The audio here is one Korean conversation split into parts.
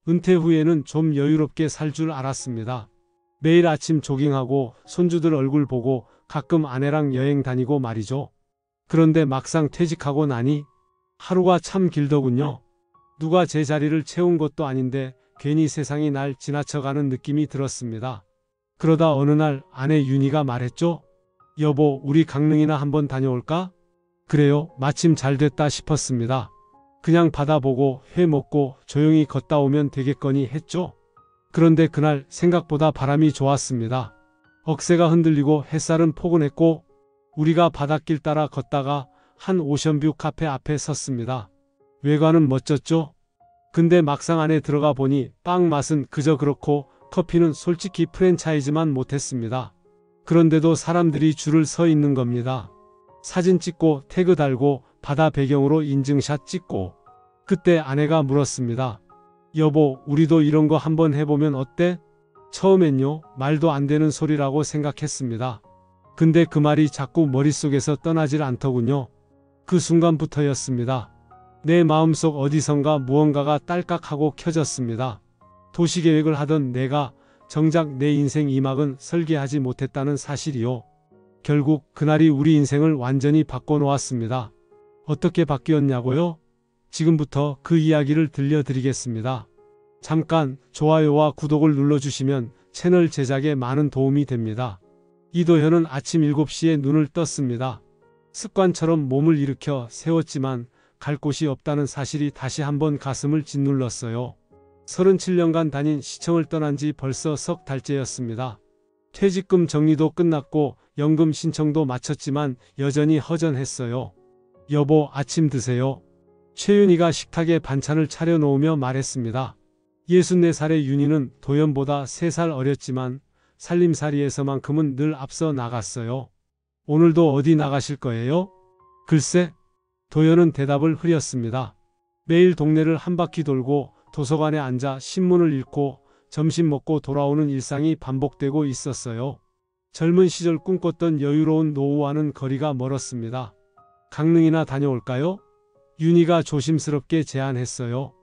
은퇴 후에는 좀 여유롭게 살 줄 알았습니다. 매일 아침 조깅하고 손주들 얼굴 보고 가끔 아내랑 여행 다니고 말이죠. 그런데 막상 퇴직하고 나니 하루가 참 길더군요. 누가 제 자리를 채운 것도 아닌데 괜히 세상이 날 지나쳐가는 느낌이 들었습니다. 그러다 어느 날 아내 윤희가 말했죠. 여보, 우리 강릉이나 한번 다녀올까? 그래요, 마침 잘 됐다 싶었습니다. 그냥 바다 보고 회 먹고 조용히 걷다 오면 되겠거니 했죠. 그런데 그날 생각보다 바람이 좋았습니다. 억새가 흔들리고 햇살은 포근했고 우리가 바닷길 따라 걷다가 한 오션뷰 카페 앞에 섰습니다. 외관은 멋졌죠? 근데 막상 안에 들어가 보니 빵 맛은 그저 그렇고 커피는 솔직히 프랜차이즈만 못했습니다. 그런데도 사람들이 줄을 서 있는 겁니다. 사진 찍고 태그 달고 바다 배경으로 인증샷 찍고. 그때 아내가 물었습니다. 여보, 우리도 이런 거 한번 해보면 어때? 처음엔요, 말도 안 되는 소리라고 생각했습니다. 근데 그 말이 자꾸 머릿속에서 떠나질 않더군요. 그 순간부터였습니다. 내 마음속 어디선가 무언가가 딸깍하고 켜졌습니다. 도시계획을 하던 내가 정작 내 인생 2막은 설계하지 못했다는 사실이요. 결국 그날이 우리 인생을 완전히 바꿔놓았습니다. 어떻게 바뀌었냐고요? 지금부터 그 이야기를 들려드리겠습니다. 잠깐 좋아요와 구독을 눌러주시면 채널 제작에 많은 도움이 됩니다. 이도현은 아침 7시에 눈을 떴습니다. 습관처럼 몸을 일으켜 세웠지만 갈 곳이 없다는 사실이 다시 한번 가슴을 짓눌렀어요. 37년간 다닌 시청을 떠난 지 벌써 석 달째였습니다. 퇴직금 정리도 끝났고 연금 신청도 마쳤지만 여전히 허전했어요. 여보, 아침 드세요. 최윤희가 식탁에 반찬을 차려놓으며 말했습니다. 64살의 윤희는 도연보다 3살 어렸지만 살림살이에서만큼은 늘 앞서 나갔어요. 오늘도 어디 나가실 거예요? 글쎄, 도연은 대답을 흐렸습니다. 매일 동네를 한 바퀴 돌고 도서관에 앉아 신문을 읽고 점심 먹고 돌아오는 일상이 반복되고 있었어요. 젊은 시절 꿈꿨던 여유로운 노후와는 거리가 멀었습니다. 강릉이나 다녀올까요? 윤희가 조심스럽게 제안했어요.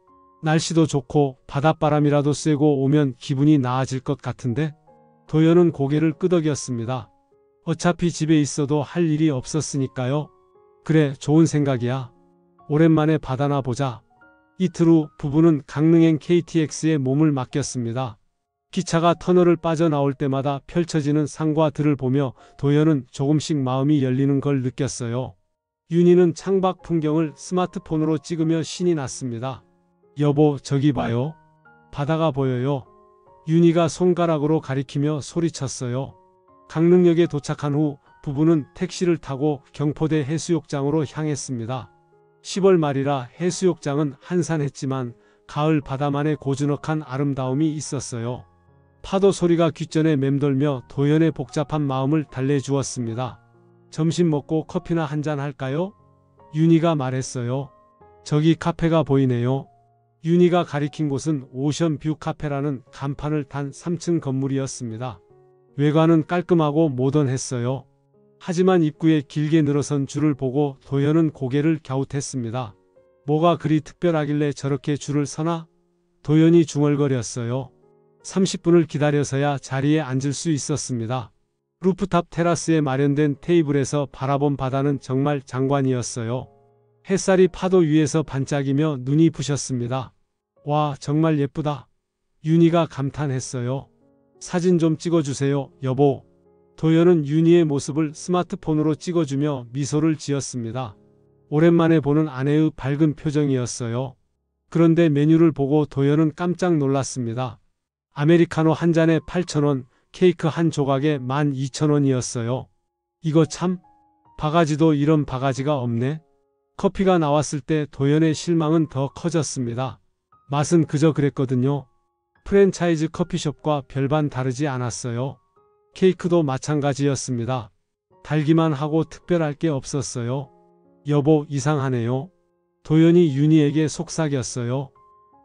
날씨도 좋고 바닷바람이라도 쐬고 오면 기분이 나아질 것 같은데? 도연은 고개를 끄덕였습니다. 어차피 집에 있어도 할 일이 없었으니까요. 그래, 좋은 생각이야. 오랜만에 바다나 보자. 이틀 후 부부는 강릉행 KTX에 몸을 맡겼습니다. 기차가 터널을 빠져나올 때마다 펼쳐지는 산과 들을 보며 도연은 조금씩 마음이 열리는 걸 느꼈어요. 윤희는 창밖 풍경을 스마트폰으로 찍으며 신이 났습니다. 여보, 저기 봐요. 바다가 보여요. 윤희가 손가락으로 가리키며 소리쳤어요. 강릉역에 도착한 후 부부는 택시를 타고 경포대 해수욕장으로 향했습니다. 10월 말이라 해수욕장은 한산했지만 가을 바다만의 고즈넉한 아름다움이 있었어요. 파도 소리가 귓전에 맴돌며 도연의 복잡한 마음을 달래주었습니다. 점심 먹고 커피나 한잔 할까요? 윤희가 말했어요. 저기 카페가 보이네요. 윤희가 가리킨 곳은 오션뷰 카페라는 간판을 단 3층 건물이었습니다. 외관은 깔끔하고 모던했어요. 하지만 입구에 길게 늘어선 줄을 보고 도연은 고개를 갸웃했습니다. 뭐가 그리 특별하길래 저렇게 줄을 서나? 도연이 중얼거렸어요. 30분을 기다려서야 자리에 앉을 수 있었습니다. 루프탑 테라스에 마련된 테이블에서 바라본 바다는 정말 장관이었어요. 햇살이 파도 위에서 반짝이며 눈이 부셨습니다. 와, 정말 예쁘다. 윤희가 감탄했어요. 사진 좀 찍어주세요, 여보. 도연은 윤희의 모습을 스마트폰으로 찍어주며 미소를 지었습니다. 오랜만에 보는 아내의 밝은 표정이었어요. 그런데 메뉴를 보고 도연은 깜짝 놀랐습니다. 아메리카노 한 잔에 8,000원, 케이크 한 조각에 12,000원이었어요. 이거 참, 바가지도 이런 바가지가 없네. 커피가 나왔을 때 도연의 실망은 더 커졌습니다. 맛은 그저 그랬거든요. 프랜차이즈 커피숍과 별반 다르지 않았어요. 케이크도 마찬가지였습니다. 달기만 하고 특별할 게 없었어요. 여보, 이상하네요. 도연이 윤희에게 속삭였어요.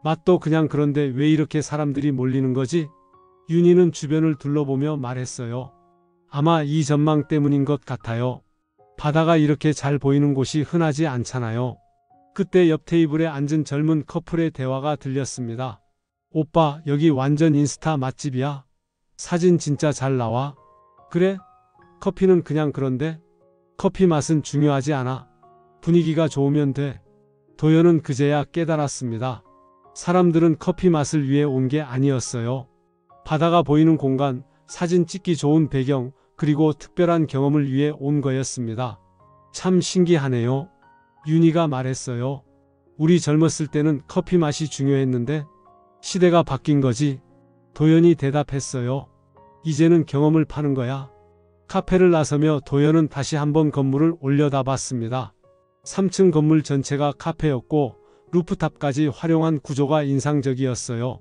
맛도 그냥 그런데 왜 이렇게 사람들이 몰리는 거지? 윤희는 주변을 둘러보며 말했어요. 아마 이 전망 때문인 것 같아요. 바다가 이렇게 잘 보이는 곳이 흔하지 않잖아요. 그때 옆 테이블에 앉은 젊은 커플의 대화가 들렸습니다. 오빠, 여기 완전 인스타 맛집이야. 사진 진짜 잘 나와. 그래? 커피는 그냥 그런데? 커피 맛은 중요하지 않아. 분위기가 좋으면 돼. 도연은 그제야 깨달았습니다. 사람들은 커피 맛을 위해 온 게 아니었어요. 바다가 보이는 공간, 사진 찍기 좋은 배경, 그리고 특별한 경험을 위해 온 거였습니다. 참 신기하네요. 윤희가 말했어요. 우리 젊었을 때는 커피 맛이 중요했는데 시대가 바뀐 거지. 도연이 대답했어요. 이제는 경험을 파는 거야. 카페를 나서며 도연은 다시 한번 건물을 올려다봤습니다. 3층 건물 전체가 카페였고 루프탑까지 활용한 구조가 인상적이었어요.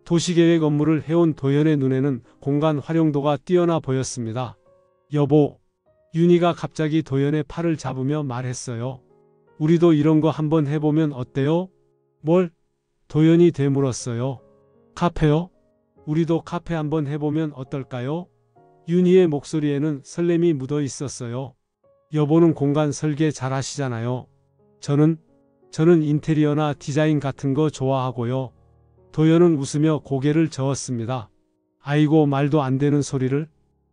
도시계획 업무를 해온 도연의 눈에는 공간 활용도가 뛰어나 보였습니다. 여보, 윤희가 갑자기 도연의 팔을 잡으며 말했어요. 우리도 이런 거 한번 해보면 어때요? 뭘? 도연이 되물었어요. 카페요? 우리도 카페 한번 해보면 어떨까요? 윤희의 목소리에는 설렘이 묻어 있었어요. 여보는 공간 설계 잘 하시잖아요. 저는 인테리어나 디자인 같은 거 좋아하고요. 도연은 웃으며 고개를 저었습니다. 아이고, 말도 안 되는 소리를.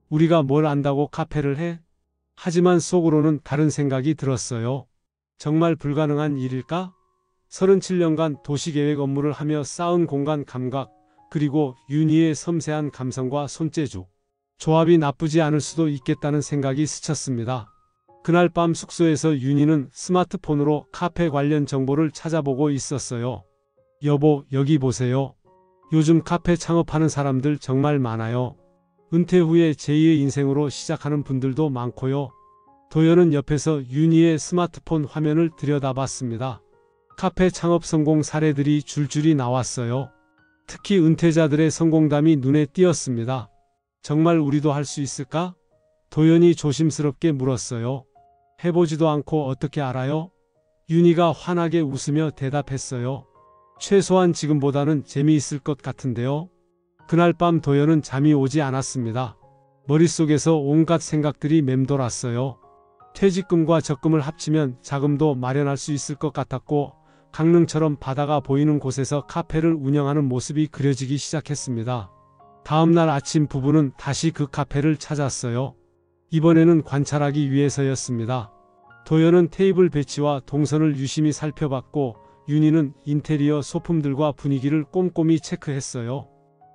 우리가 뭘 안다고 카페를 해? 하지만 속으로는 다른 생각이 들었어요. 정말 불가능한 일일까? 37년간 도시계획 업무를 하며 쌓은 공간 감각, 그리고 윤희의 섬세한 감성과 손재주. 조합이 나쁘지 않을 수도 있겠다는 생각이 스쳤습니다. 그날 밤 숙소에서 윤희는 스마트폰으로 카페 관련 정보를 찾아보고 있었어요. 여보, 여기 보세요. 요즘 카페 창업하는 사람들 정말 많아요. 은퇴 후에 제2의 인생으로 시작하는 분들도 많고요. 도연은 옆에서 윤희의 스마트폰 화면을 들여다봤습니다. 카페 창업 성공 사례들이 줄줄이 나왔어요. 특히 은퇴자들의 성공담이 눈에 띄었습니다. 정말 우리도 할 수 있을까? 도연이 조심스럽게 물었어요. 해보지도 않고 어떻게 알아요? 윤희가 환하게 웃으며 대답했어요. 최소한 지금보다는 재미있을 것 같은데요. 그날 밤 도연은 잠이 오지 않았습니다. 머릿속에서 온갖 생각들이 맴돌았어요. 퇴직금과 적금을 합치면 자금도 마련할 수 있을 것 같았고, 강릉처럼 바다가 보이는 곳에서 카페를 운영하는 모습이 그려지기 시작했습니다. 다음날 아침 부부는 다시 그 카페를 찾았어요. 이번에는 관찰하기 위해서였습니다. 도연은 테이블 배치와 동선을 유심히 살펴봤고, 윤희는 인테리어 소품들과 분위기를 꼼꼼히 체크했어요.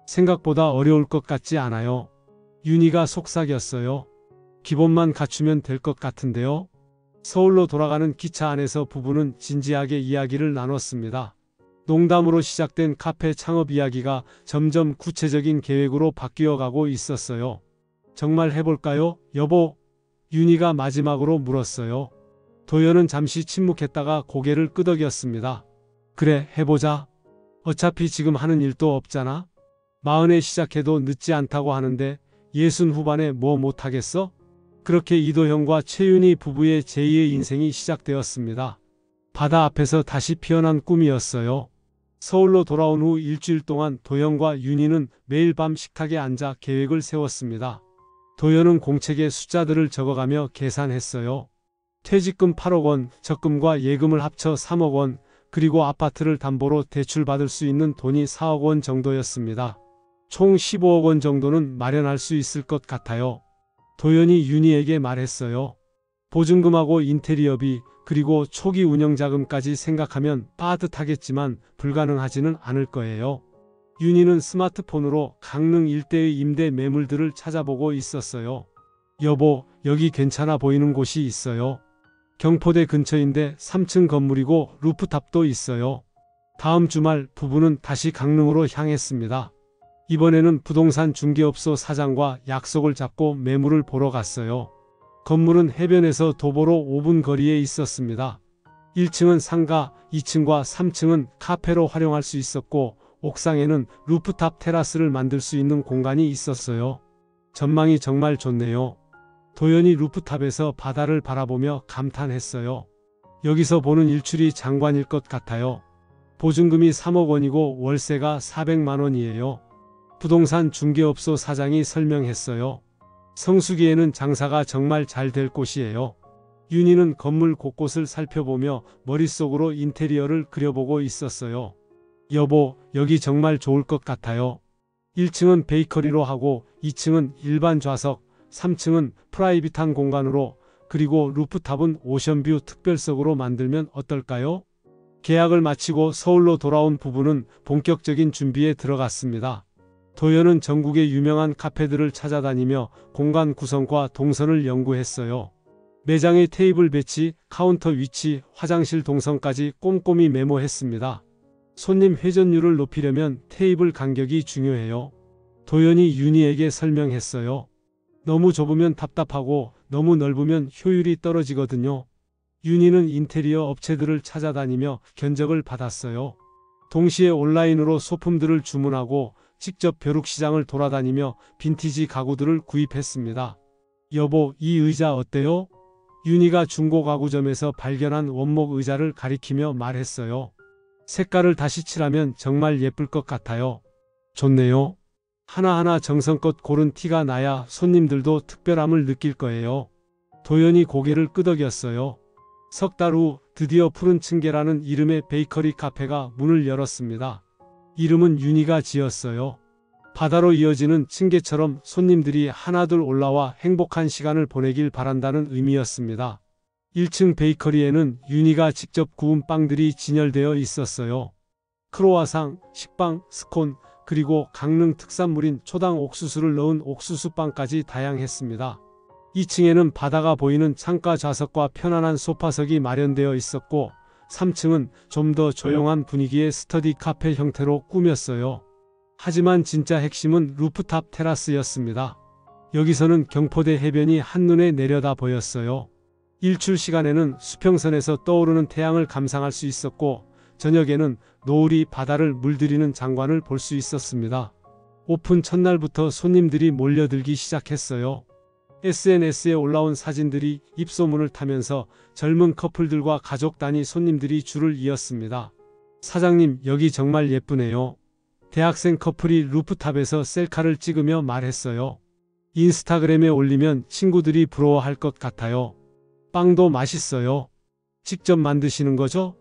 생각보다 어려울 것 같지 않아요. 윤희가 속삭였어요. 기본만 갖추면 될 것 같은데요. 서울로 돌아가는 기차 안에서 부부는 진지하게 이야기를 나눴습니다. 농담으로 시작된 카페 창업 이야기가 점점 구체적인 계획으로 바뀌어가고 있었어요. 정말 해볼까요, 여보? 윤희가 마지막으로 물었어요. 도연은 잠시 침묵했다가 고개를 끄덕였습니다. 그래, 해보자. 어차피 지금 하는 일도 없잖아. 40에 시작해도 늦지 않다고 하는데 60 후반에 뭐 못하겠어? 그렇게 이도형과 최윤희 부부의 제2의 인생이 시작되었습니다. 바다 앞에서 다시 피어난 꿈이었어요. 서울로 돌아온 후 일주일 동안 도연과 윤희는 매일 밤 식탁에 앉아 계획을 세웠습니다. 도연은 공책에 숫자들을 적어가며 계산했어요. 퇴직금 8억 원, 적금과 예금을 합쳐 3억 원, 그리고 아파트를 담보로 대출받을 수 있는 돈이 4억 원 정도였습니다. 총 15억 원 정도는 마련할 수 있을 것 같아요. 도연이 윤희에게 말했어요. 보증금하고 인테리어비, 그리고 초기 운영자금까지 생각하면 빠듯하겠지만 불가능하지는 않을 거예요. 윤희는 스마트폰으로 강릉 일대의 임대 매물들을 찾아보고 있었어요. 여보, 여기 괜찮아 보이는 곳이 있어요. 경포대 근처인데 3층 건물이고 루프탑도 있어요. 다음 주말 부부는 다시 강릉으로 향했습니다. 이번에는 부동산 중개업소 사장과 약속을 잡고 매물을 보러 갔어요. 건물은 해변에서 도보로 5분 거리에 있었습니다. 1층은 상가, 2층과 3층은 카페로 활용할 수 있었고, 옥상에는 루프탑 테라스를 만들 수 있는 공간이 있었어요. 전망이 정말 좋네요. 도연이 루프탑에서 바다를 바라보며 감탄했어요. 여기서 보는 일출이 장관일 것 같아요. 보증금이 3억 원이고 월세가 400만 원이에요. 부동산 중개업소 사장이 설명했어요. 성수기에는 장사가 정말 잘 될 곳이에요. 윤희는 건물 곳곳을 살펴보며 머릿속으로 인테리어를 그려보고 있었어요. 여보, 여기 정말 좋을 것 같아요. 1층은 베이커리로 하고 2층은 일반 좌석, 3층은 프라이빗한 공간으로, 그리고 루프탑은 오션뷰 특별석으로 만들면 어떨까요? 계약을 마치고 서울로 돌아온 부부는 본격적인 준비에 들어갔습니다. 도연은 전국의 유명한 카페들을 찾아다니며 공간 구성과 동선을 연구했어요. 매장의 테이블 배치, 카운터 위치, 화장실 동선까지 꼼꼼히 메모했습니다. 손님 회전율을 높이려면 테이블 간격이 중요해요. 도연이 윤희에게 설명했어요. 너무 좁으면 답답하고 너무 넓으면 효율이 떨어지거든요. 윤희는 인테리어 업체들을 찾아다니며 견적을 받았어요. 동시에 온라인으로 소품들을 주문하고 직접 벼룩시장을 돌아다니며 빈티지 가구들을 구입했습니다. 여보, 이 의자 어때요? 윤희가 중고 가구점에서 발견한 원목 의자를 가리키며 말했어요. 색깔을 다시 칠하면 정말 예쁠 것 같아요. 좋네요. 하나하나 정성껏 고른 티가 나야 손님들도 특별함을 느낄 거예요. 도연이 고개를 끄덕였어요. 석 달 후 드디어 푸른 층계라는 이름의 베이커리 카페가 문을 열었습니다. 이름은 윤희가 지었어요. 바다로 이어지는 층계처럼 손님들이 하나둘 올라와 행복한 시간을 보내길 바란다는 의미였습니다. 1층 베이커리에는 윤희가 직접 구운 빵들이 진열되어 있었어요. 크로와상, 식빵, 스콘, 그리고 강릉 특산물인 초당 옥수수를 넣은 옥수수빵까지 다양했습니다. 2층에는 바다가 보이는 창가 좌석과 편안한 소파석이 마련되어 있었고 3층은 좀 더 조용한 분위기의 스터디 카페 형태로 꾸몄어요. 하지만 진짜 핵심은 루프탑 테라스였습니다. 여기서는 경포대 해변이 한눈에 내려다 보였어요. 일출 시간에는 수평선에서 떠오르는 태양을 감상할 수 있었고 저녁에는 노을이 바다를 물들이는 장관을 볼 수 있었습니다. 오픈 첫날부터 손님들이 몰려들기 시작했어요. SNS에 올라온 사진들이 입소문을 타면서 젊은 커플들과 가족 단위 손님들이 줄을 이었습니다. 사장님, 여기 정말 예쁘네요. 대학생 커플이 루프탑에서 셀카를 찍으며 말했어요. 인스타그램에 올리면 친구들이 부러워할 것 같아요. 빵도 맛있어요. 직접 만드시는 거죠?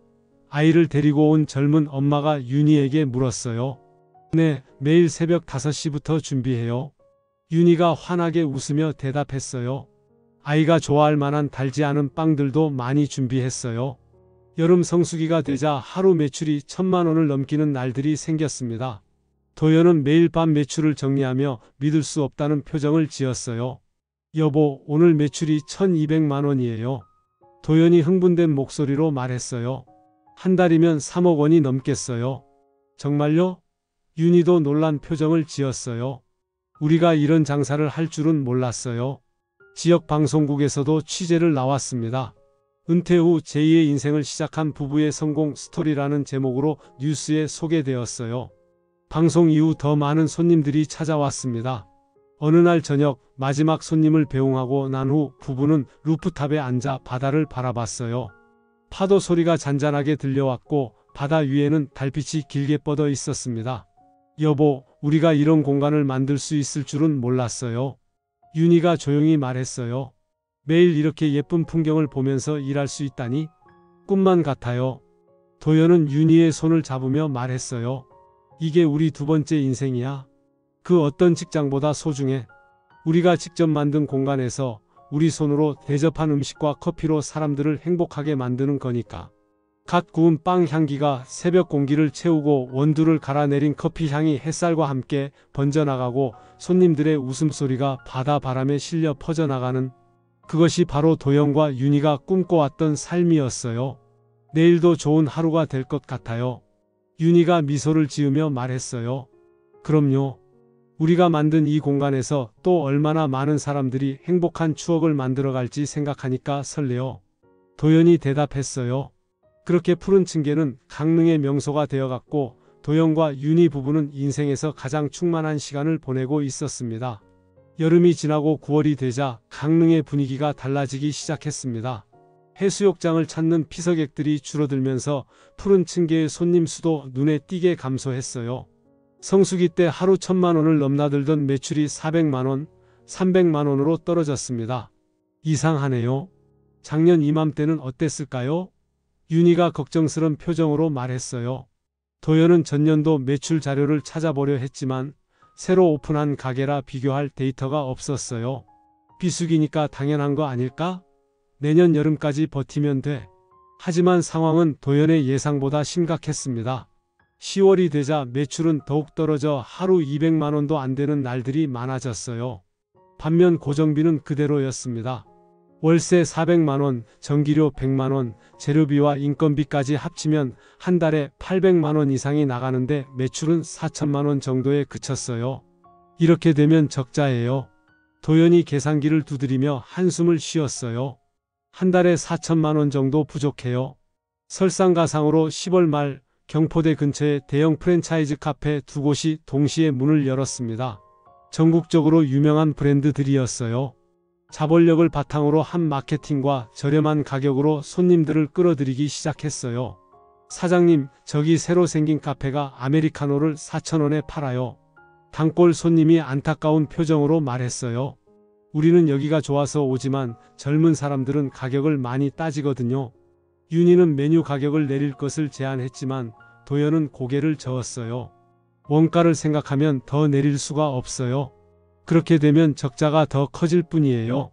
아이를 데리고 온 젊은 엄마가 윤희에게 물었어요. 네, 매일 새벽 5시부터 준비해요. 윤희가 환하게 웃으며 대답했어요. 아이가 좋아할 만한 달지 않은 빵들도 많이 준비했어요. 여름 성수기가 되자 하루 매출이 1,000만 원을 넘기는 날들이 생겼습니다. 도연은 매일 밤 매출을 정리하며 믿을 수 없다는 표정을 지었어요. 여보, 오늘 매출이 1,200만 원이에요. 도연이 흥분된 목소리로 말했어요. 한 달이면 3억 원이 넘겠어요. 정말요? 윤희도 놀란 표정을 지었어요. 우리가 이런 장사를 할 줄은 몰랐어요. 지역 방송국에서도 취재를 나왔습니다. 은퇴 후 제2의 인생을 시작한 부부의 성공 스토리라는 제목으로 뉴스에 소개되었어요. 방송 이후 더 많은 손님들이 찾아왔습니다. 어느 날 저녁 마지막 손님을 배웅하고 난 후 부부는 루프탑에 앉아 바다를 바라봤어요. 파도 소리가 잔잔하게 들려왔고 바다 위에는 달빛이 길게 뻗어 있었습니다. 여보, 우리가 이런 공간을 만들 수 있을 줄은 몰랐어요. 윤희가 조용히 말했어요. 매일 이렇게 예쁜 풍경을 보면서 일할 수 있다니 꿈만 같아요. 도연은 윤희의 손을 잡으며 말했어요. 이게 우리 두 번째 인생이야. 그 어떤 직장보다 소중해. 우리가 직접 만든 공간에서 우리 손으로 대접한 음식과 커피로 사람들을 행복하게 만드는 거니까. 갓 구운 빵 향기가 새벽 공기를 채우고 원두를 갈아내린 커피 향이 햇살과 함께 번져나가고 손님들의 웃음소리가 바다 바람에 실려 퍼져나가는, 그것이 바로 도연과 윤희가 꿈꿔왔던 삶이었어요. 내일도 좋은 하루가 될 것 같아요. 윤희가 미소를 지으며 말했어요. 그럼요. 우리가 만든 이 공간에서 또 얼마나 많은 사람들이 행복한 추억을 만들어갈지 생각하니까 설레요. 도연이 대답했어요. 그렇게 푸른 층계는 강릉의 명소가 되어갔고 도연과 윤희 부부는 인생에서 가장 충만한 시간을 보내고 있었습니다. 여름이 지나고 9월이 되자 강릉의 분위기가 달라지기 시작했습니다. 해수욕장을 찾는 피서객들이 줄어들면서 푸른 층계의 손님 수도 눈에 띄게 감소했어요. 성수기 때 하루 1,000만 원을 넘나들던 매출이 400만 원, 300만 원으로 떨어졌습니다. 이상하네요. 작년 이맘때는 어땠을까요? 윤희가 걱정스런 표정으로 말했어요. 도연은 전년도 매출 자료를 찾아보려 했지만 새로 오픈한 가게라 비교할 데이터가 없었어요. 비수기니까 당연한 거 아닐까? 내년 여름까지 버티면 돼. 하지만 상황은 도연의 예상보다 심각했습니다. 10월이 되자 매출은 더욱 떨어져 하루 200만 원도 안 되는 날들이 많아졌어요. 반면 고정비는 그대로였습니다. 월세 400만 원, 전기료 100만 원, 재료비와 인건비까지 합치면 한 달에 800만 원 이상이 나가는데 매출은 4천만 원 정도에 그쳤어요. 이렇게 되면 적자예요. 도연이 계산기를 두드리며 한숨을 쉬었어요. 한 달에 4천만 원 정도 부족해요. 설상가상으로 10월 말 경포대 근처에 대형 프랜차이즈 카페 두 곳이 동시에 문을 열었습니다. 전국적으로 유명한 브랜드들이었어요. 자본력을 바탕으로 한 마케팅과 저렴한 가격으로 손님들을 끌어들이기 시작했어요. 사장님, 저기 새로 생긴 카페가 아메리카노를 4,000원에 팔아요. 단골 손님이 안타까운 표정으로 말했어요. 우리는 여기가 좋아서 오지만 젊은 사람들은 가격을 많이 따지거든요. 윤희는 메뉴 가격을 내릴 것을 제안했지만 도연은 고개를 저었어요. 원가를 생각하면 더 내릴 수가 없어요. 그렇게 되면 적자가 더 커질 뿐이에요.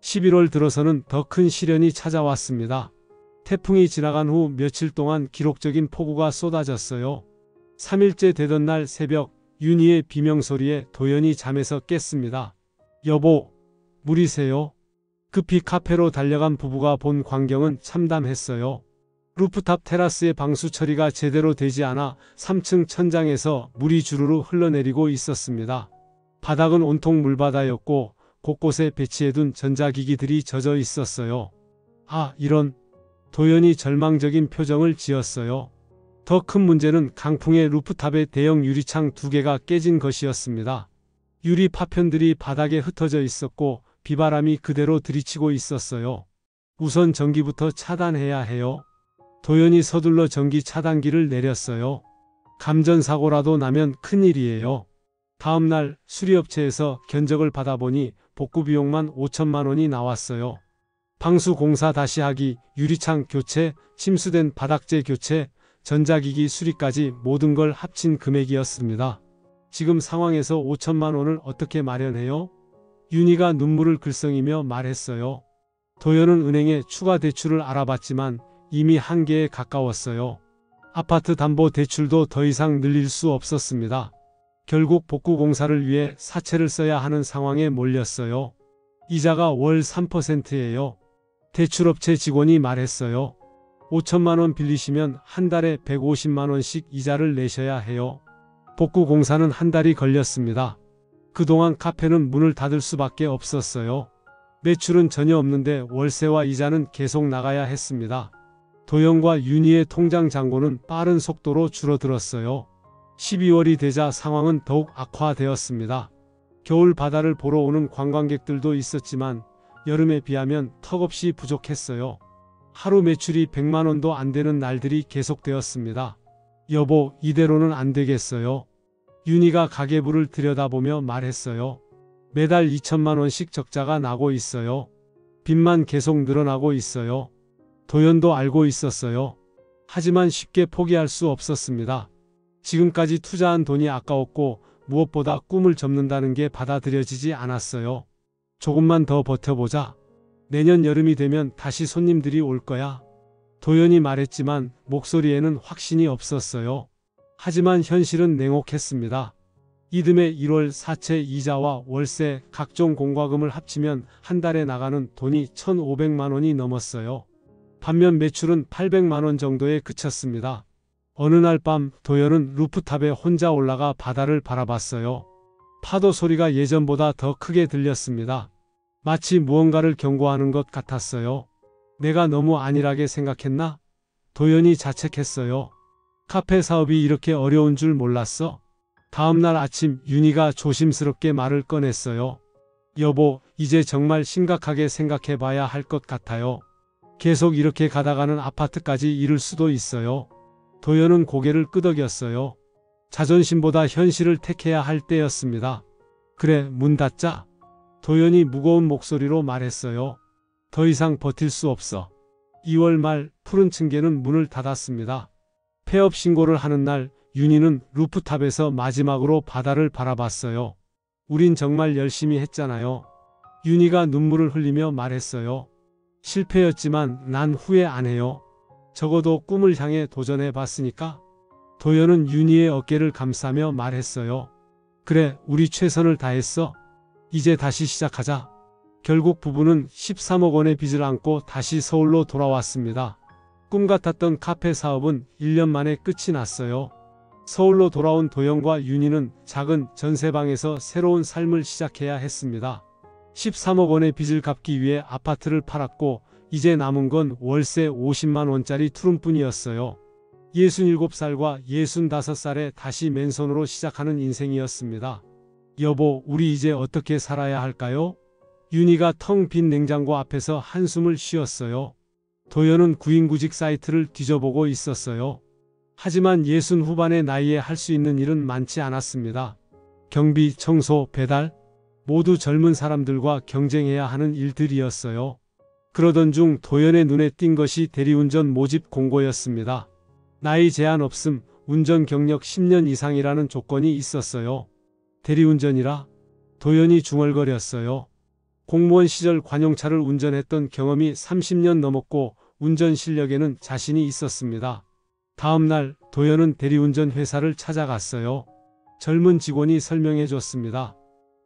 11월 들어서는 더 큰 시련이 찾아왔습니다. 태풍이 지나간 후 며칠 동안 기록적인 폭우가 쏟아졌어요. 3일째 되던 날 새벽 윤희의 비명소리에 도연이 잠에서 깼습니다. 여보, 물이 새요. 급히 카페로 달려간 부부가 본 광경은 참담했어요. 루프탑 테라스의 방수 처리가 제대로 되지 않아 3층 천장에서 물이 주르르 흘러내리고 있었습니다. 바닥은 온통 물바다였고 곳곳에 배치해둔 전자기기들이 젖어 있었어요. 아, 이런. 도연이 절망적인 표정을 지었어요. 더 큰 문제는 강풍에 루프탑의 대형 유리창 2개가 깨진 것이었습니다. 유리 파편들이 바닥에 흩어져 있었고 비바람이 그대로 들이치고 있었어요. 우선 전기부터 차단해야 해요. 도연이 서둘러 전기 차단기를 내렸어요. 감전사고라도 나면 큰일이에요. 다음 날 수리업체에서 견적을 받아보니 복구 비용만 5천만 원이 나왔어요. 방수 공사 다시 하기, 유리창 교체, 침수된 바닥재 교체, 전자기기 수리까지 모든 걸 합친 금액이었습니다. 지금 상황에서 5천만 원을 어떻게 마련해요? 윤희가 눈물을 글썽이며 말했어요. 도연은 은행에 추가 대출을 알아봤지만 이미 한계에 가까웠어요. 아파트 담보 대출도 더 이상 늘릴 수 없었습니다. 결국 복구 공사를 위해 사채를 써야 하는 상황에 몰렸어요. 이자가 월 3%예요. 대출업체 직원이 말했어요. 5천만 원 빌리시면 한 달에 150만 원씩 이자를 내셔야 해요. 복구 공사는 한 달이 걸렸습니다. 그동안 카페는 문을 닫을 수밖에 없었어요. 매출은 전혀 없는데 월세와 이자는 계속 나가야 했습니다. 도연과 윤희의 통장 잔고는 빠른 속도로 줄어들었어요. 12월이 되자 상황은 더욱 악화되었습니다. 겨울 바다를 보러 오는 관광객들도 있었지만 여름에 비하면 턱없이 부족했어요. 하루 매출이 100만 원도 안 되는 날들이 계속되었습니다. 여보, 이대로는 안 되겠어요. 윤희가 가계부를 들여다보며 말했어요. 매달 2천만 원씩 적자가 나고 있어요. 빚만 계속 늘어나고 있어요. 도연도 알고 있었어요. 하지만 쉽게 포기할 수 없었습니다. 지금까지 투자한 돈이 아까웠고 무엇보다 꿈을 접는다는 게 받아들여지지 않았어요. 조금만 더 버텨보자. 내년 여름이 되면 다시 손님들이 올 거야. 도연이 말했지만 목소리에는 확신이 없었어요. 하지만 현실은 냉혹했습니다. 이듬해 1월 사채 이자와 월세, 각종 공과금을 합치면 한 달에 나가는 돈이 1,500만 원이 넘었어요. 반면 매출은 800만 원 정도에 그쳤습니다. 어느 날 밤 도연은 루프탑에 혼자 올라가 바다를 바라봤어요. 파도 소리가 예전보다 더 크게 들렸습니다. 마치 무언가를 경고하는 것 같았어요. 내가 너무 안일하게 생각했나? 도연이 자책했어요. 카페 사업이 이렇게 어려운 줄 몰랐어. 다음 날 아침 윤희가 조심스럽게 말을 꺼냈어요. 여보, 이제 정말 심각하게 생각해 봐야 할 것 같아요. 계속 이렇게 가다가는 아파트까지 잃을 수도 있어요. 도연은 고개를 끄덕였어요. 자존심보다 현실을 택해야 할 때였습니다. 그래, 문 닫자. 도연이 무거운 목소리로 말했어요. 더 이상 버틸 수 없어. 2월 말 푸른 층계는 문을 닫았습니다. 폐업 신고를 하는 날 윤희는 루프탑에서 마지막으로 바다를 바라봤어요. 우린 정말 열심히 했잖아요. 윤희가 눈물을 흘리며 말했어요. 실패였지만 난 후회 안 해요. 적어도 꿈을 향해 도전해 봤으니까. 도연은 윤희의 어깨를 감싸며 말했어요. 그래, 우리 최선을 다했어. 이제 다시 시작하자. 결국 부부는 13억 원의 빚을 안고 다시 서울로 돌아왔습니다. 꿈 같았던 카페 사업은 1년 만에 끝이 났어요. 서울로 돌아온 도연과 윤희는 작은 전세방에서 새로운 삶을 시작해야 했습니다. 13억 원의 빚을 갚기 위해 아파트를 팔았고 이제 남은 건 월세 50만 원짜리 투룸뿐이었어요. 67살과 65살에 다시 맨손으로 시작하는 인생이었습니다. 여보, 우리 이제 어떻게 살아야 할까요? 윤희가 텅 빈 냉장고 앞에서 한숨을 쉬었어요. 도연은 구인구직 사이트를 뒤져보고 있었어요. 하지만 60 후반의 나이에 할 수 있는 일은 많지 않았습니다. 경비, 청소, 배달 모두 젊은 사람들과 경쟁해야 하는 일들이었어요. 그러던 중 도연의 눈에 띈 것이 대리운전 모집 공고였습니다. 나이 제한 없음, 운전 경력 10년 이상이라는 조건이 있었어요. 대리운전이라? 도연이 중얼거렸어요. 공무원 시절 관용차를 운전했던 경험이 30년 넘었고 운전 실력에는 자신이 있었습니다. 다음 날 도연은 대리운전 회사를 찾아갔어요. 젊은 직원이 설명해 줬습니다.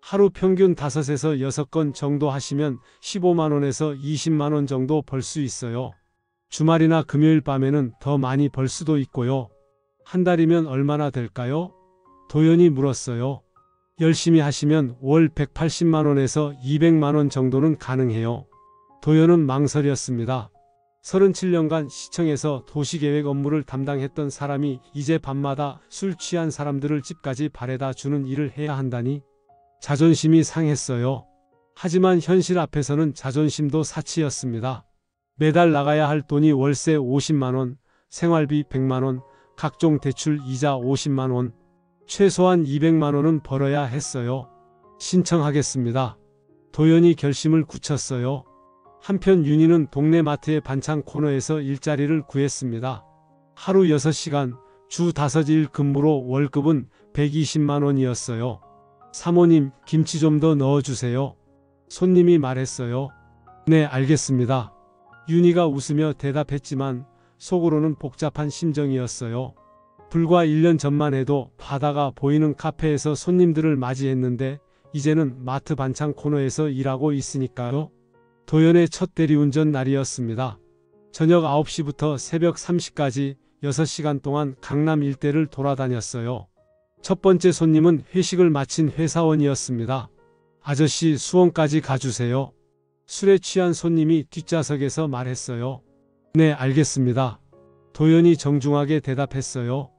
하루 평균 5에서 6건 정도 하시면 15만 원에서 20만 원 정도 벌 수 있어요. 주말이나 금요일 밤에는 더 많이 벌 수도 있고요. 한 달이면 얼마나 될까요? 도연이 물었어요. 열심히 하시면 월 180만 원에서 200만 원 정도는 가능해요. 도연은 망설였습니다. 37년간 시청에서 도시계획 업무를 담당했던 사람이 이제 밤마다 술 취한 사람들을 집까지 바래다 주는 일을 해야 한다니? 자존심이 상했어요. 하지만 현실 앞에서는 자존심도 사치였습니다. 매달 나가야 할 돈이 월세 50만 원, 생활비 100만 원, 각종 대출 이자 50만 원, 최소한 200만 원은 벌어야 했어요. 신청하겠습니다. 도연이 결심을 굳혔어요. 한편 윤희는 동네 마트의 반찬 코너에서 일자리를 구했습니다. 하루 6시간, 주 5일 근무로 월급은 120만 원이었어요. 사모님, 김치 좀 더 넣어주세요. 손님이 말했어요. 네, 알겠습니다. 윤희가 웃으며 대답했지만 속으로는 복잡한 심정이었어요. 불과 1년 전만 해도 바다가 보이는 카페에서 손님들을 맞이했는데 이제는 마트 반찬 코너에서 일하고 있으니까요. 도연의 첫 대리운전 날이었습니다. 저녁 9시부터 새벽 3시까지 6시간 동안 강남 일대를 돌아다녔어요. 첫 번째 손님은 회식을 마친 회사원이었습니다. 아저씨, 수원까지 가주세요. 술에 취한 손님이 뒷좌석에서 말했어요. 네, 알겠습니다. 도연이 정중하게 대답했어요.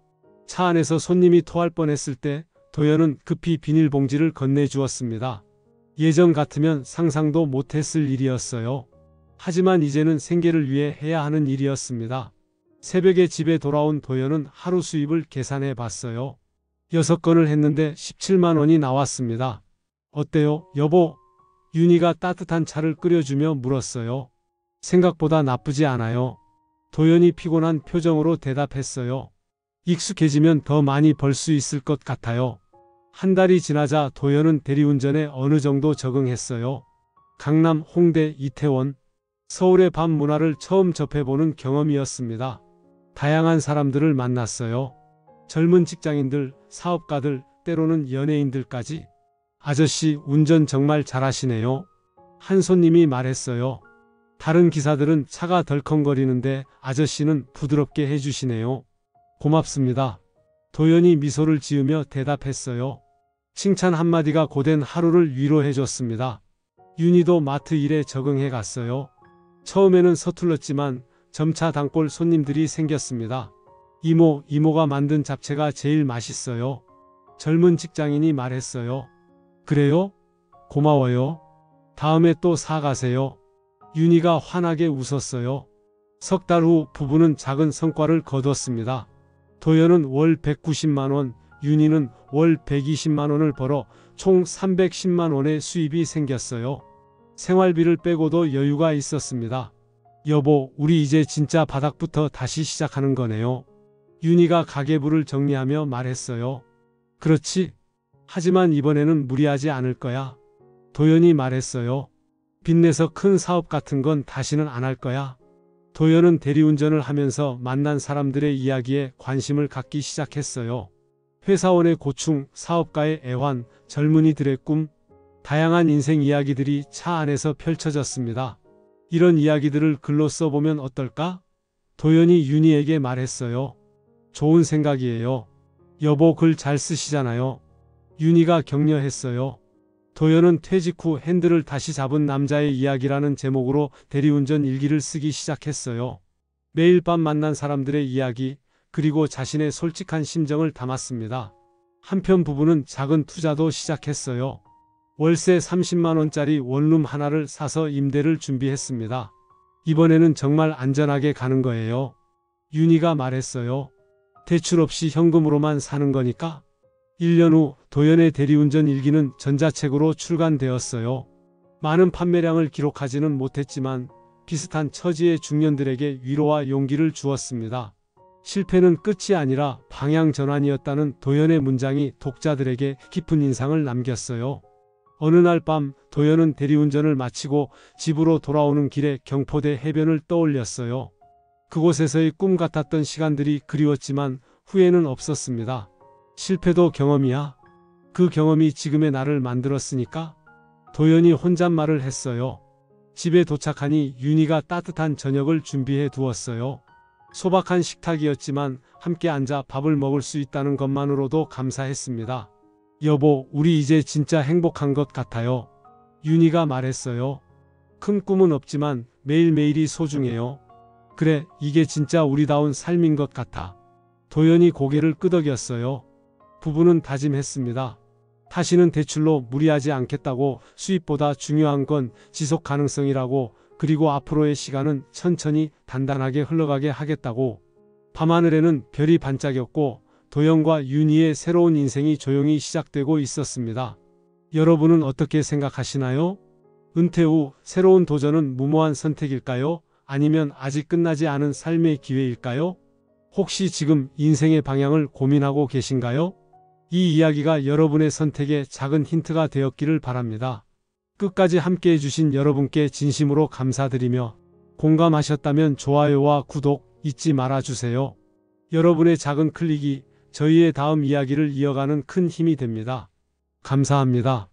차 안에서 손님이 토할 뻔했을 때 도연은 급히 비닐봉지를 건네주었습니다. 예전 같으면 상상도 못했을 일이었어요. 하지만 이제는 생계를 위해 해야 하는 일이었습니다. 새벽에 집에 돌아온 도연은 하루 수입을 계산해 봤어요. 6건을 했는데 17만 원이 나왔습니다. 어때요, 여보? 윤희가 따뜻한 차를 끓여주며 물었어요. 생각보다 나쁘지 않아요. 도연이 피곤한 표정으로 대답했어요. 익숙해지면 더 많이 벌 수 있을 것 같아요. 한 달이 지나자 도연은 대리운전에 어느 정도 적응했어요. 강남, 홍대, 이태원, 서울의 밤 문화를 처음 접해보는 경험이었습니다. 다양한 사람들을 만났어요. 젊은 직장인들, 사업가들, 때로는 연예인들까지. 아저씨, 운전 정말 잘하시네요. 한 손님이 말했어요. 다른 기사들은 차가 덜컹거리는데 아저씨는 부드럽게 해주시네요. 고맙습니다. 도연이 미소를 지으며 대답했어요. 칭찬 한마디가 고된 하루를 위로해줬습니다. 윤희도 마트 일에 적응해 갔어요. 처음에는 서툴렀지만 점차 단골 손님들이 생겼습니다. 이모가 만든 잡채가 제일 맛있어요. 젊은 직장인이 말했어요. 그래요? 고마워요. 다음에 또 사가세요. 윤희가 환하게 웃었어요. 석 달 후 부부는 작은 성과를 거뒀습니다. 도연은 월 190만 원, 윤희는 월 120만 원을 벌어 총 310만 원의 수입이 생겼어요. 생활비를 빼고도 여유가 있었습니다. 여보, 우리 이제 진짜 바닥부터 다시 시작하는 거네요. 윤희가 가계부를 정리하며 말했어요. 그렇지. 하지만 이번에는 무리하지 않을 거야. 도연이 말했어요. 빚내서 큰 사업 같은 건 다시는 안 할 거야. 도연은 대리운전을 하면서 만난 사람들의 이야기에 관심을 갖기 시작했어요. 회사원의 고충, 사업가의 애환, 젊은이들의 꿈, 다양한 인생 이야기들이 차 안에서 펼쳐졌습니다. 이런 이야기들을 글로 써보면 어떨까? 도연이 윤희에게 말했어요. 좋은 생각이에요. 여보 글 잘 쓰시잖아요. 윤희가 격려했어요. 도연은 퇴직 후 핸들을 다시 잡은 남자의 이야기라는 제목으로 대리운전 일기를 쓰기 시작했어요. 매일 밤 만난 사람들의 이야기, 그리고 자신의 솔직한 심정을 담았습니다. 한편 부부는 작은 투자도 시작했어요. 월세 30만 원짜리 원룸 하나를 사서 임대를 준비했습니다. 이번에는 정말 안전하게 가는 거예요. 윤희가 말했어요. 대출 없이 현금으로만 사는 거니까. 1년 후 도연의 대리운전 일기는 전자책으로 출간되었어요. 많은 판매량을 기록하지는 못했지만 비슷한 처지의 중년들에게 위로와 용기를 주었습니다. 실패는 끝이 아니라 방향 전환이었다는 도연의 문장이 독자들에게 깊은 인상을 남겼어요. 어느 날 밤 도연은 대리운전을 마치고 집으로 돌아오는 길에 경포대 해변을 떠올렸어요. 그곳에서의 꿈 같았던 시간들이 그리웠지만 후회는 없었습니다. 실패도 경험이야. 그 경험이 지금의 나를 만들었으니까. 도연이 혼잣말을 했어요. 집에 도착하니 윤희가 따뜻한 저녁을 준비해 두었어요. 소박한 식탁이었지만 함께 앉아 밥을 먹을 수 있다는 것만으로도 감사했습니다. 여보, 우리 이제 진짜 행복한 것 같아요. 윤희가 말했어요. 큰 꿈은 없지만 매일매일이 소중해요. 그래, 이게 진짜 우리다운 삶인 것 같아. 도연이 고개를 끄덕였어요. 부부는 다짐했습니다. 다시는 대출로 무리하지 않겠다고, 수입보다 중요한 건 지속 가능성이라고, 그리고 앞으로의 시간은 천천히 단단하게 흘러가게 하겠다고. 밤하늘에는 별이 반짝였고 도연과 윤희의 새로운 인생이 조용히 시작되고 있었습니다. 여러분은 어떻게 생각하시나요? 은퇴 후 새로운 도전은 무모한 선택일까요? 아니면 아직 끝나지 않은 삶의 기회일까요? 혹시 지금 인생의 방향을 고민하고 계신가요? 이 이야기가 여러분의 선택에 작은 힌트가 되었기를 바랍니다. 끝까지 함께 해주신 여러분께 진심으로 감사드리며 공감하셨다면 좋아요와 구독 잊지 말아주세요. 여러분의 작은 클릭이 저희의 다음 이야기를 이어가는 큰 힘이 됩니다. 감사합니다.